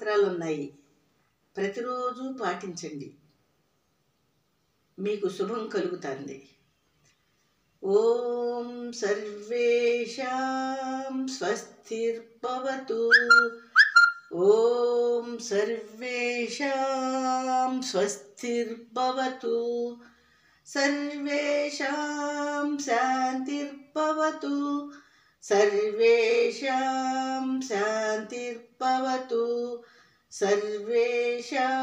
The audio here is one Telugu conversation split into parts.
మంత్రాలు ఉన్నాయి. ప్రతిరోజు పాటించండి, మీకు శుభం కలుగుతుంది. ఓం సర్వేషాం స్వస్తిర్భవతు. ఓం సర్వేషాం స్వస్తిర్భవతు. సర్వేషాం శాంతిర్భవతు. సర్వేషాం శాంతిర్భవతు. సర్వేషాం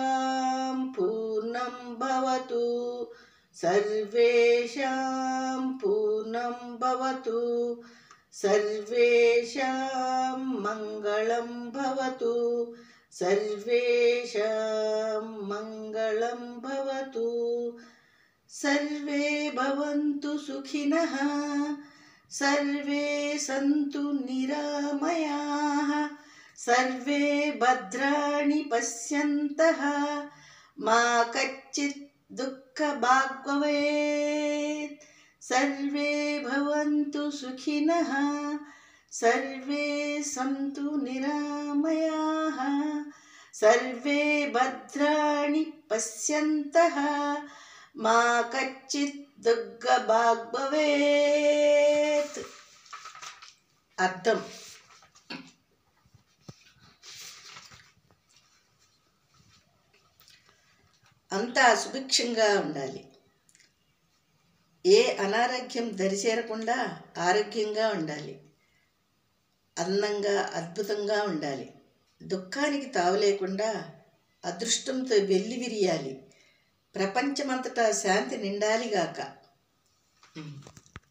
పూర్ణం భవతు. సర్వేషాం పూర్ణం భవతు. సర్వేషాం మంగళం భవతు. సర్వేషాం మంగళం భవతు. సర్వే భవంతు సుఖినః. సర్వే సంతు నిరామయాః. సర్వే భద్రాణి పశ్యంతః. మా కచ్చిత్ దుఃఖభాగ్ భవేత్. సర్వే భవంతు సుఖినః. సర్వే సంతు నిరామయాః. సర్వే భద్రాణి పశ్యంతః. మా కచ్చిత్ దుఃఖభాగ్ భవేత్. అర్థం: అంతా సుభిక్షంగా ఉండాలి. ఏ అనారోగ్యం దరిచేరకుండా ఆరోగ్యంగా ఉండాలి. అందంగా అద్భుతంగా ఉండాలి. దుఃఖానికి తావు లేకుండా అదృష్టంతో వెల్లివిరియాలి. ప్రపంచమంతటా శాంతి నిండాలిగాక.